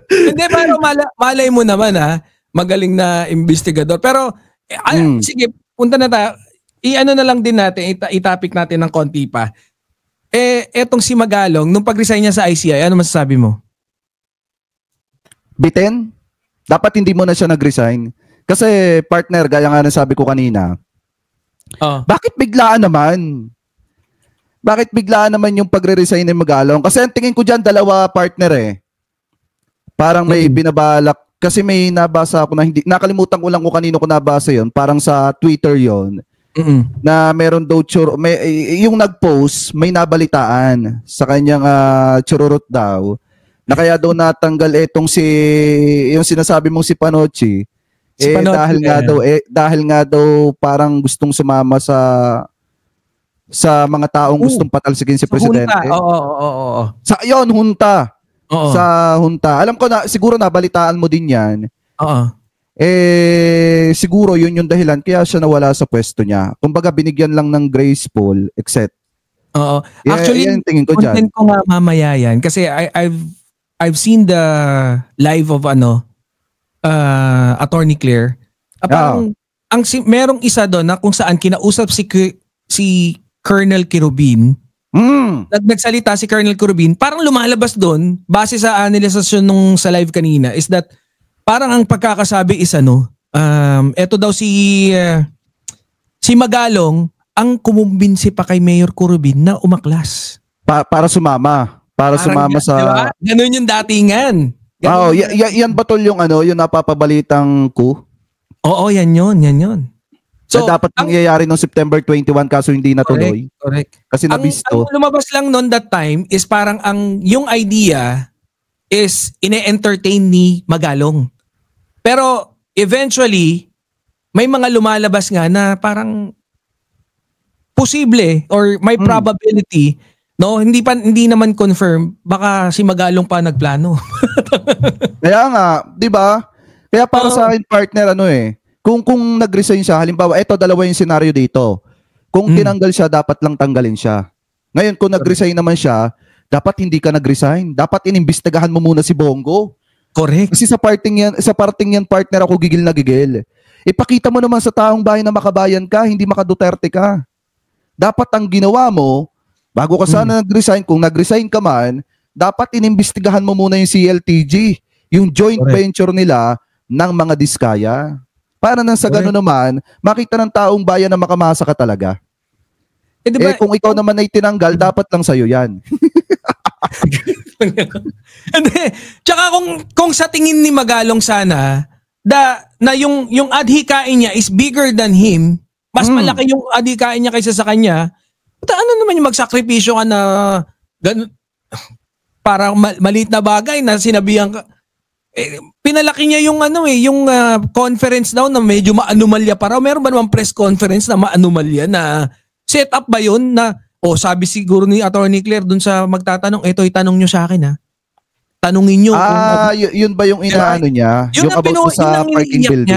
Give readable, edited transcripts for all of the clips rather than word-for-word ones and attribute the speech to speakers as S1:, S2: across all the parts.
S1: Hindi, pero malay mo naman magaling na investigador. Pero sige, punta na tayo. I-ano na lang din natin, i-topic natin ng konti pa. Etong si Magalong, nung pag-resign niya sa ICI, ano masasabi mo?
S2: Bitin? Dapat hindi mo na siya nag-resign. Kasi partner, gaya nga na sabi ko kanina, bakit biglaan naman? Bakit biglaan naman yung pagre-resign ni Magalong? Kasi ang tingin ko dyan, dalawa partner Parang may binabalak. Kasi may nabasa ako na hindi, nakalimutan ko lang kung kanino ko nabasa yon. Parang sa Twitter yon. Na meron daw yung nag-post, may nabalitaan sa kanyang chururot daw. Na kaya daw natanggal etong yung sinasabi mong si Panochi. Dahil nga daw parang gustong sumama sa mga taong gustong patalsikin si presidente.
S1: Junta. Oo.
S2: Junta. Sa junta. Alam ko na siguro nabalitaan mo din 'yan. Siguro yun yung dahilan kaya siya nawala sa pwesto niya. Kumbaga binigyan lang ng graceful except.
S1: Actually, tingin ko content ko nga mamaya yan kasi I've seen the live of Attorney Claire. Parang merong isa doon na kung saan kinausap si Colonel Kirubin. Nagsalita si Colonel Kirubin, parang lumalabas doon base sa analisasyon nung sa live kanina is that parang ang pagkakasabi is eto daw si Magalong ang kumumbinsi pa kay Mayor Kirubin na umaklas.
S2: Para sumama. Para sumama sa...
S1: Diba? Ganun yung datingan.
S2: Yan ba tol yung yung napapabalitang coup?
S1: Oo, yan yun.
S2: So, dapat nangyayari noong September 21 kaso hindi natuloy.
S1: Correct.
S2: Kasi nabisto.
S1: Ang lumabas lang noon that time is parang yung idea is ine-entertain ni Magalong. Pero eventually, may mga lumalabas nga na parang posible or may probability, no? Hindi naman confirm, baka si Magalong pa nagplano.
S2: Kaya nga, 'di ba? Kaya para sa akin partner kung nag-resign siya, halimbawa, dalawa yung scenario dito. Kung tinanggal siya, dapat lang tanggalin siya. Ngayon, kung nag-resign naman siya, dapat hindi ka nag-resign. Dapat inimbestigahan mo muna si Bongo.
S1: Correct.
S2: Kasi sa parting yan, partner, ako gigil na gigil. Ipakita mo naman sa taong bayan na makabayan ka, hindi maka-Duterte ka. Dapat ang ginawa mo, bago ka sana nag-resign, kung nag-resign ka man, dapat inimbestigahan mo muna yung CLTG, yung joint venture nila ng mga diskaya. Para nang sa gano'n naman, makita ng taong bayan na makamasa ka talaga. Diba, kung ikaw naman ay tinanggal, dapat lang sa'yo yan.
S1: Tsaka kung sa tingin ni Magalong sana, na yung adhikain niya is bigger than him, mas malaki yung adhikain niya kaysa sa kanya, ano naman yung magsakripisyo ka na para maliit na bagay na sinabihan ka. Pinalaki niya yung yung conference daw na medyo maanumalya para. Meron ba naman press conference na maanumalya na set up ba yun na sabi siguro ni Attorney Claire dun sa magtatanong, itanong nyo sa akin tanungin nyo.
S2: Yun ba yung inaano niya? Yung about sa parking building?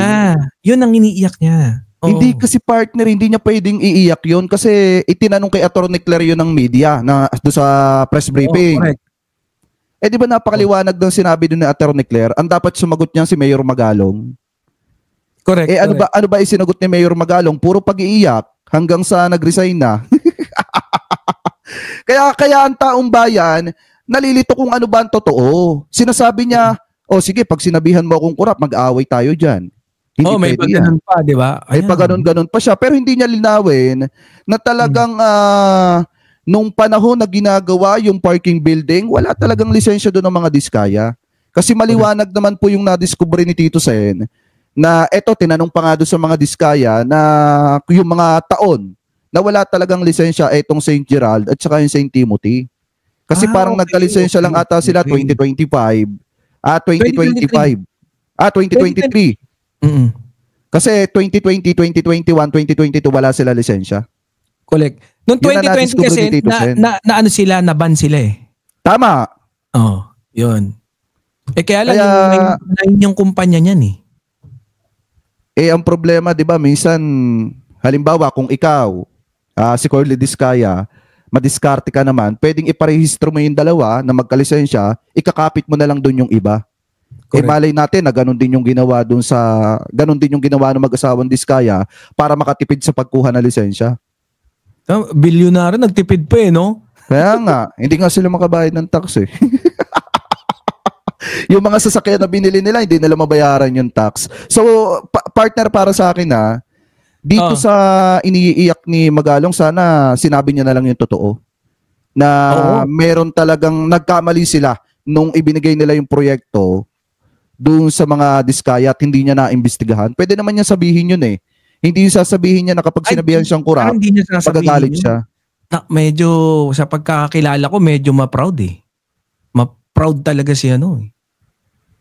S1: Yun ang iniiyak niya.
S2: Hindi kasi partner, hindi niya pwedeng iiyak yun kasi itinanong kay Attorney Claire yun ng media doon sa press briefing. Correct. Di ba napakaliwanag ng sinabi doon ni Attorney Claire, ang dapat sumagot niya si Mayor Magalong.
S1: Correct.
S2: Ano ba isinagot ni Mayor Magalong? Puro pag-iiyak hanggang sa nag-resign na. Kaya ang taong bayan, nalilito kung ano ba ang totoo. Sinasabi niya, sige, pag sinabihan mo akong kurap, mag-aaway tayo dyan. Hindi
S1: may pag-ganon pa, di ba?
S2: May pag-ganon pa siya. Pero hindi niya linawin na talagang nung panahon na ginagawa yung parking building, wala talagang lisensya doon ng mga diskaya. Kasi maliwanag naman po yung nadiskubre ni Tito Sen na tinanong pa nga doon sa mga diskaya na yung mga taon na wala talagang lisensya itong St. Gerald at saka yung St. Timothy. Kasi parang nagka-lisensya lang ata sila 2025. 2023. 2023. Kasi 2020, 2021, 2022 wala sila lisensya.
S1: Correct. Noong 2020 kasi na sila, na-ban sila
S2: Tama.
S1: Yun. Kaya lang yung kumpanya niyan
S2: ang problema, 'di ba, minsan halimbawa kung ikaw si Corly Diskaya, madiskarte ka naman, pwedeng iparehistro mo yung dalawa na magkalisensya, ikakapit mo na lang doon yung iba.
S1: Correct.
S2: Malay natin na ganun din yung ginawa ng mag-asawang Diskaya para makatipid sa pagkuha ng lisensya.
S1: Bilyonaryo nagtipid pa no?
S2: Kaya nga, hindi nga sila makabayad ng tax Yung mga sasakyan na binili nila, hindi nila mabayaran yung tax. So, partner, para sa akin dito sa iniiyak ni Magalong, sana sinabi niya na lang yung totoo. Na meron talagang nagkamali sila nung ibinigay nila yung proyekto doon sa mga Diskaya at hindi niya na-imbestigahan. Pwede naman niya sabihin yun Hindi yung sasabihin niya na kapag sinabihan siyang kurap, magagalit siya.
S1: Medyo, sa pagkakakilala ko, medyo ma-proud Ma-proud talaga si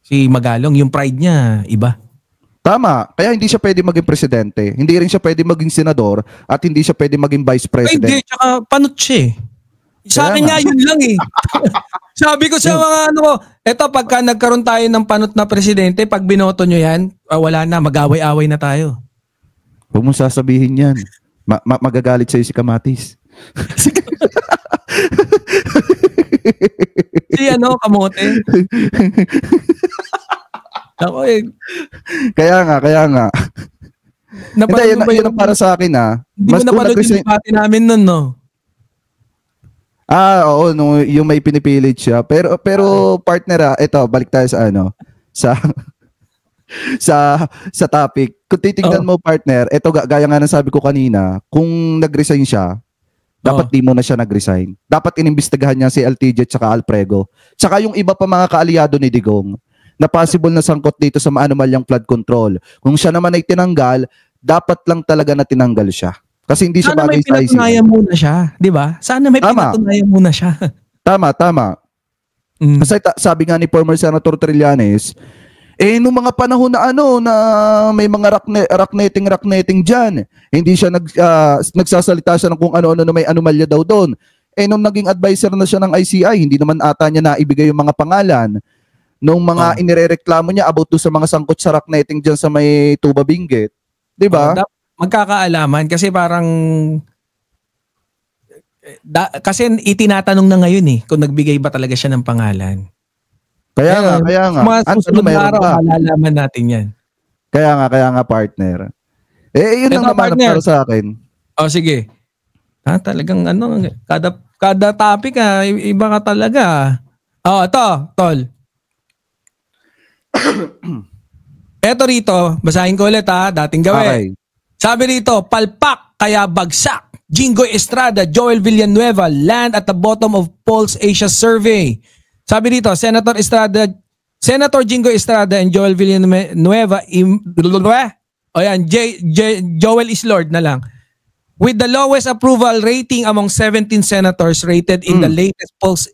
S1: si Magalong. Yung pride niya, iba.
S2: Tama. Kaya hindi siya pwede maging presidente. Hindi rin siya pwede maging senador at hindi siya pwede maging vice president.
S1: Hindi, tsaka panot siya Sa akin nga yun lang Sabi ko sa mga eto pagka nagkaroon tayo ng panot na presidente, pag binoto nyo yan, wala na, mag-away-away na tayo.
S2: Huwag mong sasabihin yan. Magagalit sa'yo si Kamatis.
S1: Si kamote. Ako
S2: Kaya nga. Hindi, yun ang para sa akin
S1: Hindi mo napanood yung debate namin nun, no?
S2: Oo, yung may pinipilit siya. Pero partner, ito, balik tayo sa sa topic. Kung titingnan mo, partner, ito gaya nga ng sabi ko kanina, kung nag-resign siya, dapat di mo na siya nag-resign. Dapat inimbestigahan niya si LTJ at saka Alprego. Tsaka yung iba pa mga kaalyado ni Digong na possible na sangkot dito sa maanumalyang flood control. Kung siya naman ay tinanggal, dapat lang talaga na tinanggal siya. Kasi hindi siya bagay sa ICC. Sana may
S1: pinatunayan muna siya, di ba? Sana may pinatunayan muna siya.
S2: Tama. Kasi sabi nga ni former Senator Trillanes, nung mga panahon na na may mga rakneting dyan, hindi siya nagsasalita siya ng kung ano-ano na may anomalya daw doon. Nung naging advisor na siya ng ICI, hindi naman ata niya naibigay yung mga pangalan nung mga inirereklamo niya about to sa mga sangkot sa rakneting dyan sa may Tuba Benguet. Di ba?
S1: Magkakaalaman kasi parang kasi itinatanong na ngayon kung nagbigay ba talaga siya ng pangalan.
S2: Kaya nga.
S1: Mga susunod na araw, malalaman natin yan.
S2: Kaya nga, partner. Yun lang naman para sa akin.
S1: Sige. Talagang kada topic iba ka talaga. Ito, tol. Eto rito, basahin ko ulit dating gawin. Okay. Sabi rito, palpak kaya bagsak. Jingoy Estrada, Joel Villanueva land at the bottom of Pulse Asia survey. Sabi dito, Senator Jingoy Estrada and Joel Villanueva, Joel is Lord na lang. With the lowest approval rating among 17 senators rated in the latest Pulse